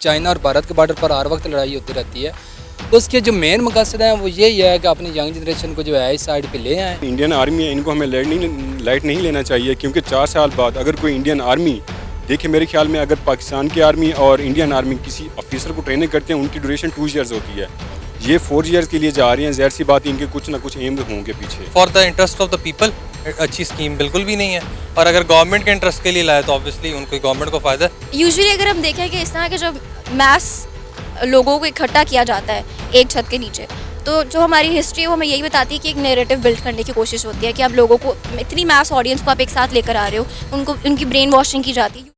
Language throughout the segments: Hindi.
चाइना और भारत के बॉर्डर पर हर वक्त लड़ाई होती रहती है। तो उसके जो मेन मकसद हैं वो यही है कि अपनी यंग जनरेशन को जो है इस साइड पे ले आएँ। इंडियन आर्मी है, इनको हमें लाइट नहीं लेना चाहिए, क्योंकि 4 साल बाद अगर कोई इंडियन आर्मी देखिए, मेरे ख्याल में अगर पाकिस्तान की आर्मी और इंडियन आर्मी किसी ऑफिसर को ट्रेनिंग करते हैं, उनकी ड्यूरेशन 2 ईयर्स होती है। ये 4 ईयर्स के लिए जा रहे हैं, ज़ाहिर सी बात इनके कुछ ना कुछ एम होंगे पीछे। For the interest of the people अच्छी स्कीम बिल्कुल भी नहीं है, और अगर गवर्नमेंट के इंटरेस्ट के लिए लाए तो ऑब्वियसली उनको गवर्नमेंट को फ़ायदा है। यूजुअली अगर हम देखें कि इस तरह के जब मैस लोगों को इकट्ठा किया जाता है एक छत के नीचे, तो जो हमारी हिस्ट्री है वो हमें यही बताती है कि एक नैरेटिव बिल्ड करने की कोशिश होती है कि आप लोगों को, इतनी मैस ऑडियंस को आप एक साथ लेकर आ रहे हो, उनको उनकी ब्रेन वॉशिंग की जाती है।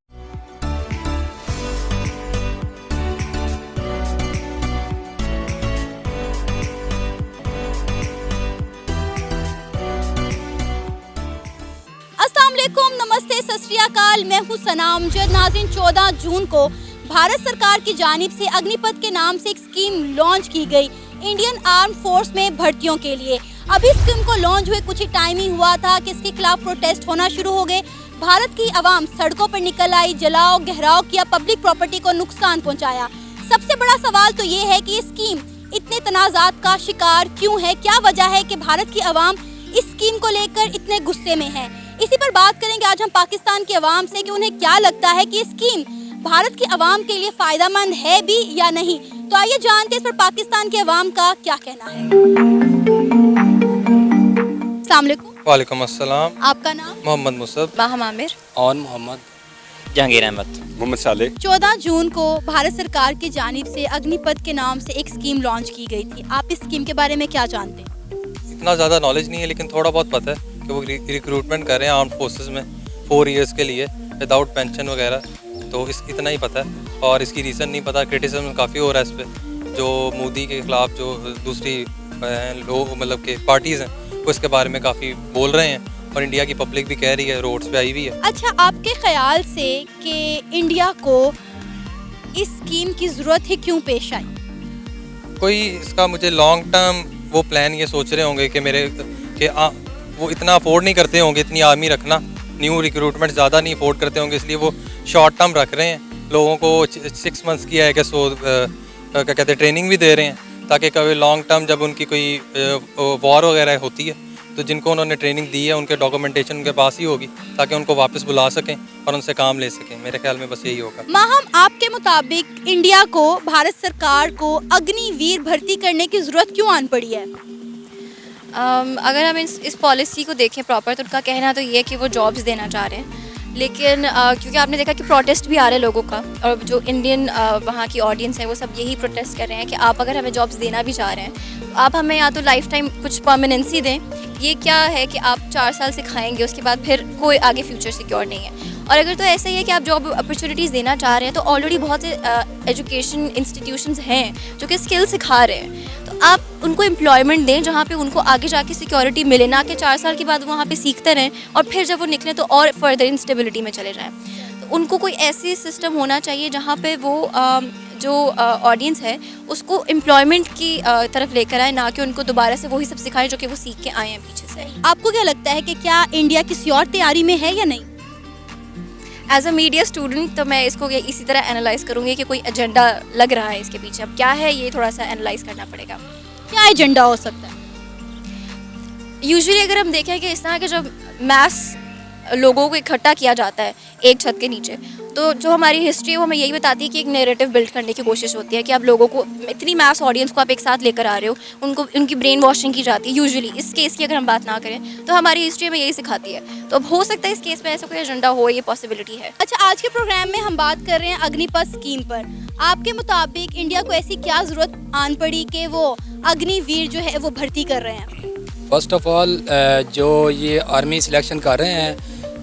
अस्सलाम वालेकुम, नमस्ते, सत श्री अकाल। मैं हूँ सनाम अमजद। नाज़रीन, 14 जून को भारत सरकार की जानिब से अग्निपथ के नाम से एक स्कीम लॉन्च की गई इंडियन आर्म फोर्स में भर्तियों के लिए। अभी स्कीम को लॉन्च हुए कुछ ही टाइम ही हुआ था कि इसके खिलाफ प्रोटेस्ट होना शुरू हो गए। भारत की आवाम सड़कों पर निकल आई, जलाओ गहराव किया, पब्लिक प्रॉपर्टी को नुकसान पहुँचाया। सबसे बड़ा सवाल तो ये है कि ये स्कीम इतने तनाज़ात का शिकार क्यों है, क्या वजह है कि भारत की आवाम इस स्कीम को लेकर इतने गुस्से में है। इसी पर बात करेंगे आज हम पाकिस्तान की आवाम से कि उन्हें क्या लगता है कि ये स्कीम भारत की आवाम के लिए फ़ायदेमंद है भी या नहीं। तो आइए जानते हैं इस पर पाकिस्तान की आवाम का क्या कहना है। अस्सलाम वालेकुम। वालेकुम अस्सलाम। आपका नाम? मोहम्मद मुसब। माहम आमिर। और मोहम्मद जहांगीर अहमद। मोहम्मद साले। 14 जून को भारत सरकार की जानिब से अग्निपथ के नाम से एक स्कीम लॉन्च की गई थी। आप इस स्कीम के बारे में क्या जानते हैं? इतना ज़्यादा नॉलेज नहीं है, लेकिन थोड़ा बहुत पता है कि वो रिक्रूटमेंट कर रहे हैं आर्म फोर्सेस में 4 ईयर्स के लिए विदाउट पेंशन वगैरह, तो इतना ही पता है। और इसकी रीज़न नहीं पता। क्रिटिसिज्म काफ़ी हो रहा है इस पर, जो मोदी के ख़िलाफ़ जो दूसरी लोग मतलब के पार्टीज़ हैं वो इसके बारे में काफ़ी बोल रहे हैं, और इंडिया की पब्लिक भी कह रही है, रोड्स पे आई हुई है। अच्छा, आपके ख्याल से कि इंडिया को इस स्कीम की ज़रूरत है क्यों पेश आई? कोई इसका मुझे लॉन्ग टर्म वो प्लान ये सोच रहे होंगे कि वो इतना अफोर्ड नहीं करते होंगे, इतनी आर्मी रखना, न्यू रिक्रूटमेंट ज़्यादा नहीं अफोर्ड करते होंगे, इसलिए वो शॉर्ट टर्म रख रहे हैं लोगों को। 6 मंथ्स की है कि क्या कहते हैं ट्रेनिंग भी दे रहे हैं, ताकि कभी लॉन्ग टर्म जब उनकी कोई वॉर वगैरह होती है तो जिनको उन्होंने ट्रेनिंग दी है उनके डॉक्यूमेंटेशन उनके पास ही होगी, ताकि उनको वापस बुला सकें और उनसे काम ले सकें। मेरे ख्याल में बस यही होगा। माहम, आपके मुताबिक इंडिया को, भारत सरकार को अग्निवीर भर्ती करने की ज़रूरत क्यों आन पड़ी है? अगर हम इस पॉलिसी को देखें प्रॉपर, तो उनका कहना तो ये है कि वो जॉब्स देना चाह रहे हैं, लेकिन क्योंकि आपने देखा कि प्रोटेस्ट भी आ रहे हैं लोगों का, और जो इंडियन वहाँ की ऑडियंस है वो सब यही प्रोटेस्ट कर रहे हैं कि आप अगर हमें जॉब्स देना भी चाह रहे हैं तो आप हमें या तो लाइफ टाइम कुछ परमानेंसी दें। ये क्या है कि आप 4 साल सिखाएंगे, उसके बाद फिर कोई आगे फ्यूचर सिक्योर नहीं है। और अगर तो ऐसा ही है कि आप जॉब अपॉर्चुनिटीज़ देना चाह रहे हैं, तो ऑलरेडी बहुत से एजुकेशन इंस्टीट्यूशंस हैं जो कि स्किल सिखा रहे हैं, तो आप उनको एम्प्लॉयमेंट दें जहाँ पे उनको आगे जाके सिक्योरिटी मिले, ना कि 4 साल के बाद वहाँ पे सीखते रहें और फिर जब वो निकलें तो और फर्दर इंस्टेबिलिटी में चले जाएं। तो उनको कोई ऐसी सिस्टम होना चाहिए जहाँ पे वो जो ऑडियंस है उसको एम्प्लॉयमेंट की तरफ लेकर आए, ना कि उनको दोबारा से वही सब सिखाएं जो कि वो सीख के आए हैं पीछे से। आपको क्या लगता है कि क्या इंडिया किसी और तैयारी में है या नहीं? एज अ मीडिया स्टूडेंट तो मैं इसको इसी तरह एनालाइज करूँगी कि कोई एजेंडा लग रहा है इसके पीछे। अब क्या है ये थोड़ा सा एनालाइज करना पड़ेगा। क्या एजेंडा हो सकता है? यूजुअली अगर हम देखें कि इस तरह के जब मैस लोगों को इकट्ठा किया जाता है एक छत के नीचे, तो जो हमारी हिस्ट्री है वो हमें यही बताती है कि एक नैरेटिव बिल्ड करने की कोशिश होती है कि आप लोगों को, इतनी मैस ऑडियंस को आप एक साथ लेकर आ रहे हो, उनको उनकी ब्रेन वॉशिंग की जाती है। यूजुअली इस केस की अगर हम बात ना करें तो हमारी हिस्ट्री में यही सिखाती है। तो अब हो सकता है इस केस में ऐसा कोई एजेंडा हो, ये पॉसिबिलिटी है। अच्छा, आज के प्रोग्राम में हम बात कर रहे हैं अग्निपथ स्कीम पर। आपके मुताबिक इंडिया को ऐसी क्या ज़रूरत आन पड़ी कि वो अग्निवीर जो है वो भर्ती कर रहे हैं? फर्स्ट ऑफ ऑल जो ये आर्मी सिलेक्शन कर रहे हैं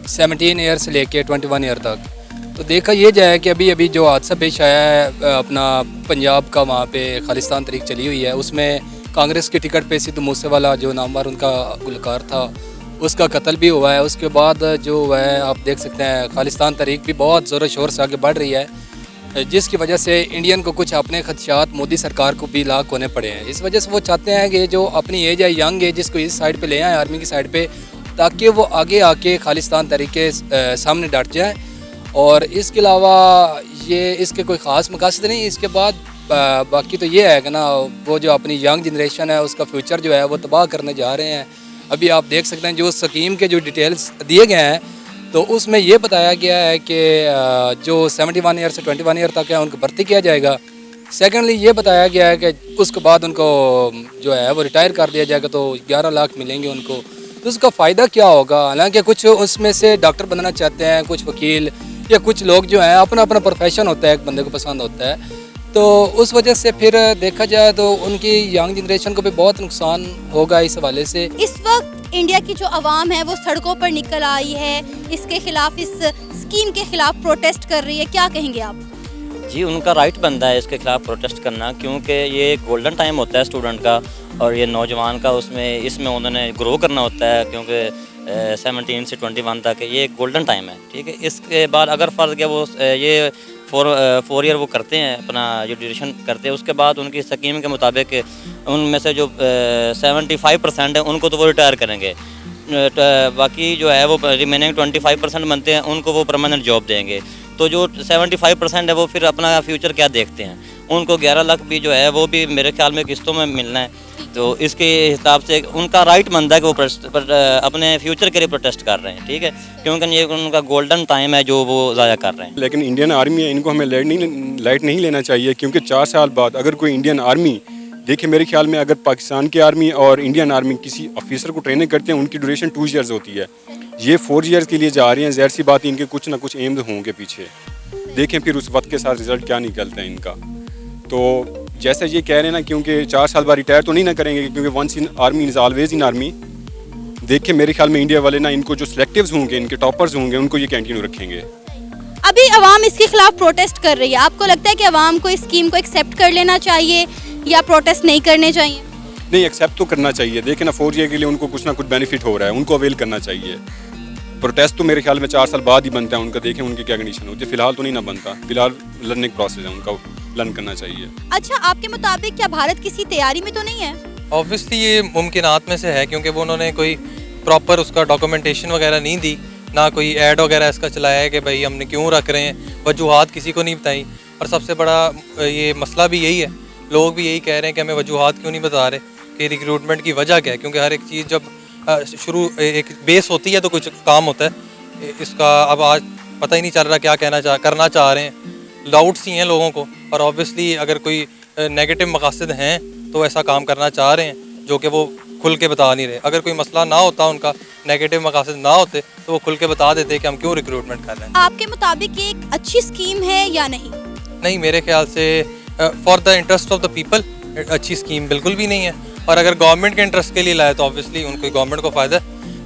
17 ईयर से लेके 21 ईयर तक, तो देखा ये जाए कि अभी अभी जो हादसा पेश आया है अपना पंजाब का, वहाँ पे खालिस्तान तहरीक चली हुई है, उसमें कांग्रेस की टिकट पे सिद्धू मूसेवाला जो नामवर उनका गुलकार था उसका कत्ल भी हुआ है। उसके बाद जो है आप देख सकते हैं खालिस्तान तहरीक भी बहुत ज़ोर शोर से आगे बढ़ रही है, जिसकी वजह से इंडियन को कुछ अपने खदशात मोदी सरकार को भी लाक होने पड़े हैं। इस वजह से वो चाहते हैं कि जो अपनी एज है, यंग एज, जिसको इस साइड पे ले आए आर्मी की साइड पे, ताकि वो आगे आके खालिस्तान तहरीक के सामने डट जाए और इसके अलावा ये इसके कोई ख़ास मकासद नहीं। इसके बाद बाकी तो ये है कि ना वो जो अपनी यंग जनरेशन है उसका फ्यूचर जो है वो तबाह करने जा रहे हैं। अभी आप देख सकते हैं जो स्कीम के जो डिटेल्स दिए गए हैं तो उसमें ये बताया गया है कि जो 71 ईयर से 21 ईयर तक है उनको भर्ती किया जाएगा। सेकेंडली ये बताया गया है कि उसके बाद उनको जो है वो रिटायर कर दिया जाएगा तो 11 लाख मिलेंगे उनको। तो उसका फ़ायदा क्या होगा? हालांकि कुछ उसमें से डॉक्टर बनना चाहते हैं, कुछ वकील या कुछ लोग जो हैं अपना अपना प्रोफेशन होता है, एक बंदे को पसंद होता है, तो उस वजह से फिर देखा जाए तो उनकी यंग जनरेशन को भी बहुत नुकसान होगा इस हवाले से। इस वक्त इंडिया की जो आवाम है वो सड़कों पर निकल आई है, इसके खिलाफ, इस स्कीम के खिलाफ प्रोटेस्ट कर रही है, क्या कहेंगे आप? जी, उनका राइट बनता है इसके खिलाफ प्रोटेस्ट करना, क्योंकि ये गोल्डन टाइम होता है स्टूडेंट का और ये नौजवान का, उसमें इसमें उन्होंने ग्रो करना होता है, क्योंकि 17 से 21 तक ये एक गोल्डन टाइम है। ठीक है, इसके बाद अगर फ़र्ज क्या वो ये 4 ईयर वो करते हैं, अपना जो ड्यूरेशन करते हैं, उसके बाद उनकी स्कीम के मुताबिक उनमें से जो 75% है उनको तो वो रिटायर करेंगे, बाकी जो है वो रिमेनिंग 25% बनते हैं उनको वो परमानेंट जॉब देंगे। तो जो 75% है वो फिर अपना फ्यूचर क्या देखते हैं, उनको 11 लाख भी जो है वो भी मेरे ख्याल में किस्तों में मिलना है। तो इसके हिसाब से उनका राइट बनता है कि वो अपने फ्यूचर के लिए प्रोटेस्ट कर रहे हैं। ठीक है, क्योंकि ये उनका गोल्डन टाइम है जो वो ज़ाया कर रहे हैं। लेकिन इंडियन आर्मी है, इनको हमें लाइट नहीं लेना चाहिए, क्योंकि 4 साल बाद अगर कोई इंडियन आर्मी, देखिए मेरे ख्याल में अगर पाकिस्तान की आर्मी और इंडियन आर्मी किसी ऑफिसर को ट्रेनिंग करते हैं उनकी ड्यूरेशन 2 ईयर्स होती है, ये 4 ईयर्स के लिए जा रहे हैं, ज़ाहिर सी बात इनके कुछ ना कुछ एम्स होंगे पीछे। देखें फिर उस वक्त के साथ रिज़ल्ट क्या निकलता है इनका। तो जैसे ये कह रहे हैं ना, क्योंकि 4 साल बाद रिटायर तो नहीं ना करेंगे, क्योंकि once in army is always in army. देखिए मेरे ख्याल में इंडिया वाले ना इनको जो सिलेक्टिव्स होंगे, इनके टॉपर्स होंगे, उनको ये कंटिन्यू रखेंगे। अभी आवाम इसके खिलाफ प्रोटेस्ट कर रही है, आपको लगता है कि आवाम को इस स्कीम को एक्सेप्ट कर लेना चाहिए या प्रोटेस्ट नहीं करने चाहिए? नहीं, एक्सेप्ट तो करना चाहिए। देखिए ना 4 ईयर के लिए उनको कुछ ना कुछ बेनिफिट हो रहा है, उनको अवेल करना चाहिए। प्रोटेस्ट तो मेरे ख्याल में 4 साल बाद ही बनता है उनका, देखें उनकी क्या कंडीशन होती है, फिलहाल तो नहीं ना बनता। फिलहाल लर्निंग प्रोसेस है उनका, लर्न करना चाहिए। अच्छा, आपके मुताबिक क्या भारत किसी तैयारी में तो नहीं है? ऑब्वियसली ये मुमकिनात में से है, क्योंकि वो उन्होंने कोई प्रॉपर उसका डॉक्यूमेंटेशन वगैरह नहीं दी, ना कोई ऐड वगैरह इसका चलाया है कि भाई हमने क्यों रख रहे हैं, वजूहात किसी को नहीं बताई। और सबसे बड़ा ये मसला भी यही है, लोग भी यही कह रहे हैं कि हमें वजूहात क्यों नहीं बता रहे कि रिक्रूटमेंट की वजह क्या है, क्योंकि हर एक चीज़ जब शुरू एक बेस होती है तो कुछ काम होता है इसका। अब आज पता ही नहीं चल रहा क्या करना चाह रहे हैं, डाउट्स ही हैं लोगों को। और ऑब्वियसली अगर कोई नेगेटिव मकासद हैं तो ऐसा काम करना चाह रहे हैं जो कि वो खुल के बता नहीं रहे। अगर कोई मसला ना होता, उनका नेगेटिव मकासद ना होते, तो वो खुल के बता देते कि हम क्यों रिक्रूटमेंट कर रहे हैं। आपके मुताबिक ये एक अच्छी स्कीम है या नहीं? नहीं, मेरे ख्याल से for the interest of the people अच्छी स्कीम बिल्कुल भी नहीं है। और अगर गवर्नमेंट के इंटरेस्ट के लिए लाए तो ऑब्वियसली उनको गवर्नमेंट को फ़ायदा है,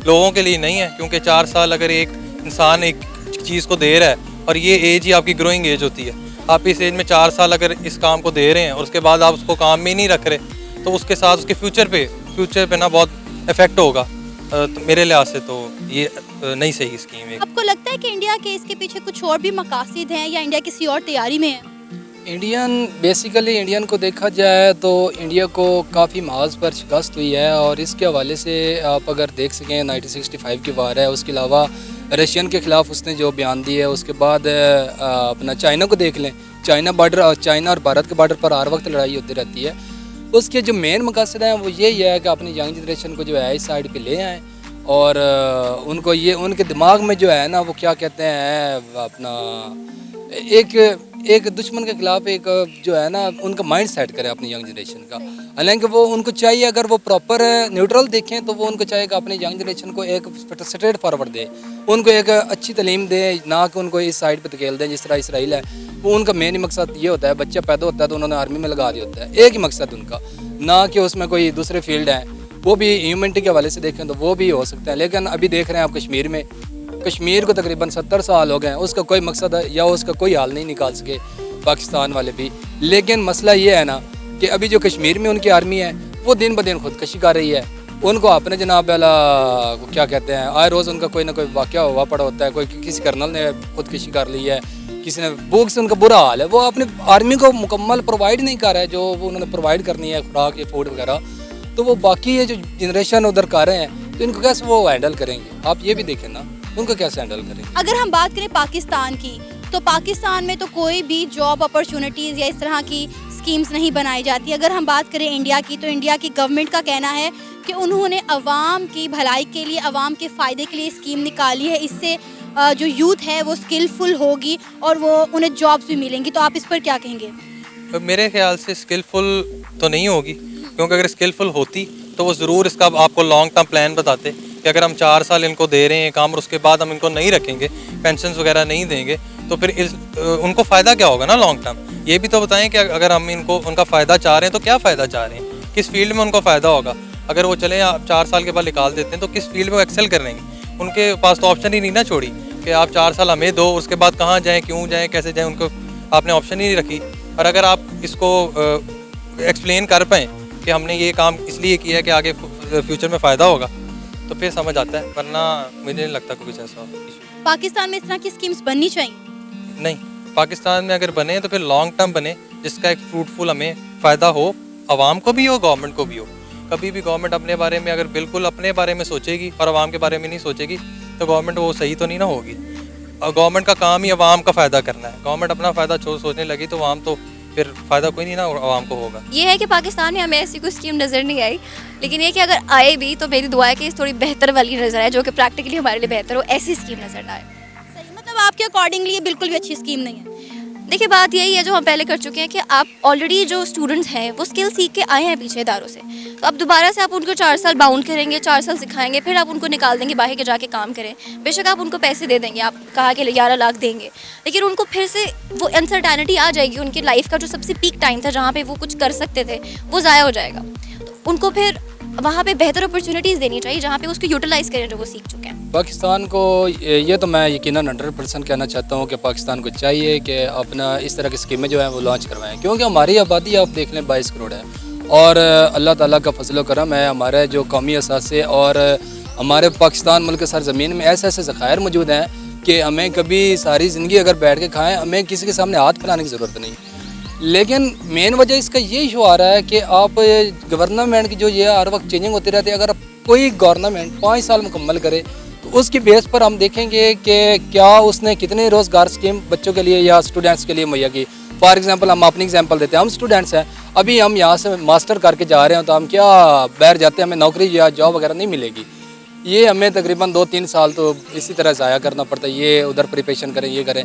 लोगों के लिए नहीं है। क्योंकि 4 साल अगर एक इंसान एक चीज़ को दे रहा है, और ये एज ही आपकी ग्रोइंग एज होती है, आप इस एज में 4 साल अगर इस काम को दे रहे हैं और उसके बाद आप उसको काम में नहीं रख रहे, तो उसके साथ उसके फ्यूचर पे ना बहुत इफेक्ट होगा। तो मेरे लिहाज से तो ये नहीं सही स्कीम है। आपको लगता है कि इंडिया के इसके पीछे कुछ और भी मकासद हैं या इंडिया किसी और तैयारी में है? बेसिकली इंडियन को देखा जाए तो इंडिया को काफ़ी महाज पर शिकस्त हुई है, और इसके हवाले से आप अगर देख सकें 1965 की वार है, उसके अलावा रशियन के ख़िलाफ़ उसने जो बयान दिया है, उसके बाद अपना चाइना को देख लें, चाइना और भारत के बॉर्डर पर हर वक्त लड़ाई होती रहती है। उसके जो मेन मकसद हैं वो यही है कि अपनी यंग जनरेशन को जो है इस साइड पे ले आएँ, और उनको ये उनके दिमाग में जो है ना वो क्या कहते हैं अपना एक दुश्मन के खिलाफ एक जो है ना उनका माइंड सेट करे अपनी यंग जनरेशन का। हालांकि वो उनको चाहिए, अगर वो प्रॉपर न्यूट्रल देखें तो वो उनको चाहिए कि अपनी यंग जनरेशन को एक स्ट्रेट फॉरवर्ड दे, उनको एक अच्छी तालीम दे, ना कि उनको इस साइड पे धकेल दें जिस तरह इसराइल है। वो उनका मेन ही मकसद ये होता है, बच्चा पैदा होता है तो उन्होंने आर्मी में लगा दिया होता है, एक ही मकसद उनका, ना कि उसमें कोई दूसरे फील्ड हैं। वो भी ह्यूमनिटी के हवाले से देखें तो वो भी हो सकता है। लेकिन अभी देख रहे हैं आप कश्मीर को तकरीबन 70 साल हो गए हैं, उसका कोई मकसद है या उसका कोई हल नहीं निकाल सके पाकिस्तान वाले भी। लेकिन मसला ये है ना कि अभी जो कश्मीर में उनकी आर्मी है वो दिन ब दिन खुदकशी कर रही है। उनको अपने जनाब वाला क्या कहते हैं, आए रोज़ उनका कोई ना कोई वाक़या हुआ पड़ा होता है, कोई किसी कर्नल ने खुदकशी कर ली है, किसी ने भूख से उनका बुरा हाल है, वो अपनी आर्मी को मुकम्मल प्रोवाइड नहीं कर रहा है जो वो उन्होंने प्रोवाइड करनी है, खुराक या फूड वगैरह। तो वो बाकी ये जो जनरेशन उधर कर रहे हैं तो इनको कैसे वो हैंडल करेंगे, आप ये भी देखें ना। उनको कैसे हैंडल करेंगे? अगर हम बात करें पाकिस्तान की, तो पाकिस्तान में तो कोई भी जॉब अपॉर्चुनिटीज़ या इस तरह की स्कीम्स नहीं बनाई जाती। अगर हम बात करें इंडिया की, तो इंडिया की गवर्नमेंट का कहना है कि उन्होंने अवाम की भलाई के लिए, अवाम के फ़ायदे के लिए स्कीम निकाली है। इससे जो यूथ है वो स्किलफुल होगी और वो उन्हें जॉब्स भी मिलेंगी। तो आप इस पर क्या कहेंगे? मेरे ख्याल से स्किलफुल तो नहीं होगी, क्योंकि अगर स्किलफुल होती तो वो ज़रूर इसका आपको लॉन्ग टर्म प्लान बताते कि अगर हम 4 साल इनको दे रहे हैं काम और उसके बाद हम इनको नहीं रखेंगे, पेंशन वगैरह नहीं देंगे, तो फिर उनको फ़ायदा क्या होगा ना लॉन्ग टर्म। ये भी तो बताएं कि अगर हम इनको उनका फ़ायदा चाह रहे हैं तो क्या फ़ायदा चाह रहे हैं, किस फील्ड में उनको फ़ायदा होगा। अगर वो चले आप 4 साल के बाद निकाल देते हैं तो किस फील्ड में वो एक्सेल कर लेंगे। उनके पास तो ऑप्शन ही नहीं ना छोड़ी कि आप 4 साल हमें दो, उसके बाद कहाँ जाएँ, क्यों जाएँ, कैसे जाएँ, उनको आपने ऑप्शन ही नहीं रखी। और अगर आप इसको एक्सप्लेन कर पाएँ कि हमने ये काम इसलिए किया है कि आगे फ्यूचर में फ़ायदा होगा, तो फिर समझ आता है, वरना मुझे नहीं लगता कुछ ऐसा इशू। पाकिस्तान में इस तरह की स्कीम्स बननी चाहिए? नहीं, पाकिस्तान में अगर बने तो फिर लॉन्ग टर्म बने, जिसका एक फ्रूटफुल हमें फ़ायदा हो, आवाम को भी हो, गवर्नमेंट को भी हो। कभी भी गवर्नमेंट अपने बारे में अगर बिल्कुल अपने बारे में सोचेगी और आवाम के बारे में नहीं सोचेगी तो गवर्नमेंट वो सही तो नहीं ना होगी। और गवर्नमेंट का काम ही आवाम का फ़ायदा करना है। गवर्नमेंट अपना फ़ायदा सोचने लगी तो आवाम तो फिर फ़ायदा कोई नहीं ना आवाम को होगा। ये है कि पाकिस्तान में हमें ऐसी कोई स्कीम नज़र नहीं आई, लेकिन ये कि अगर आए भी तो मेरी दुआ है कि थोड़ी बेहतर वाली नज़र आए, जो कि प्रैक्टिकली हमारे लिए बेहतर हो, ऐसी स्कीम नज़र ना आए। सही, मतलब आपके अकॉर्डिंगली ये बिल्कुल भी अच्छी स्कीम नहीं है? देखिए, बात यही है जो हम पहले कर चुके हैं कि आप ऑलरेडी जो स्टूडेंट्स हैं वो स्किल सीख के आए हैं पीछे इदारों से, तो अब दोबारा से आप उनको 4 साल बाउंड करेंगे, 4 साल सिखाएंगे, फिर आप उनको निकाल देंगे बाहर के जाके काम करें। बेशक आप उनको पैसे दे देंगे, आप कहा कि 11 लाख देंगे, लेकिन उनको फिर से वो अनसर्टेनिटी आ जाएगी। उनकी लाइफ का जो सबसे पीक टाइम था जहाँ पे वो कुछ कर सकते थे वो ज़ाया हो जाएगा। तो उनको फिर वहाँ पे बेहतर अपॉर्चुनिटीज़ देनी चाहिए जहाँ पे उसको यूटिलाइज़ करें जो वो सीख चुके हैं। पाकिस्तान को ये तो मैं यकीनन 100% कहना चाहता हूँ कि पाकिस्तान को चाहिए कि अपना इस तरह की स्कीमें जो हैं वो लॉन्च करवाएं, क्योंकि हमारी आबादी आप देख लें 22 करोड़ है और अल्लाह ताला का फजल करम है, हमारे जो कौमी असासे और हमारे पाकिस्तान मुल्क सरज़मीन में ऐसे ऐसे ज़खायर मौजूद हैं कि हमें कभी सारी ज़िंदगी अगर बैठ के खाएँ हमें किसी के सामने हाथ फैलाने की ज़रूरत नहीं। लेकिन मेन वजह इसका ये इशू आ रहा है कि आप गवर्नमेंट की जो ये हर वक्त चेंजिंग होती रहती है, अगर कोई गवर्नमेंट 5 साल मुकम्मल करे तो उसकी बेस पर हम देखेंगे कि क्या उसने कितने रोज़गार स्कीम बच्चों के लिए या स्टूडेंट्स के लिए मुहैया की। फॉर एग्जांपल हम अपनी एग्जांपल देते हैं, हम स्टूडेंट्स हैं, अभी हम यहाँ से मास्टर करके जा रहे हैं तो हम क्या बाहर जाते हैं हमें नौकरी या जॉब वगैरह नहीं मिलेगी। ये हमें तकरीबन 2-3 साल तो इसी तरह ज़ाया करना पड़ता है, ये उधर प्रिपरेशन करें, ये करें।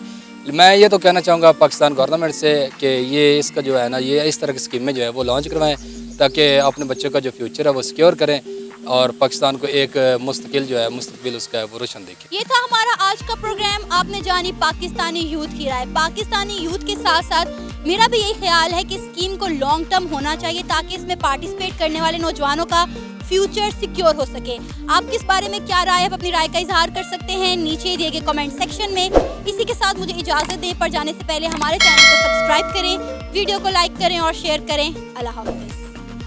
मैं ये तो कहना चाहूँगा पाकिस्तान गवर्नमेंट से कि ये इसका जो है ना, ये इस तरह की स्कीमें जो है वो लॉन्च करवाएं ताकि अपने बच्चों का जो फ्यूचर है वो सिक्योर करें और पाकिस्तान को एक मुस्तकिल जो है मुस्तकबिल उसका है वो रोशन देखें। ये था हमारा आज का प्रोग्राम। आपने जानी पाकिस्तानी यूथ की राय। पाकिस्तानी यूथ के साथ साथ मेरा भी यही ख्याल है कि स्कीम को लॉन्ग टर्म होना चाहिए ताकि इसमें पार्टिसिपेट करने वाले नौजवानों का फ्यूचर सिक्योर हो सके। आप किस बारे में क्या राय है, अपनी राय का इजहार कर सकते हैं नीचे दिए गए कमेंट सेक्शन में। इसी के साथ मुझे इजाज़त दें, पर जाने से पहले हमारे चैनल को सब्सक्राइब करें, वीडियो को लाइक करें और शेयर करें। अल्लाह हाफ़िज़।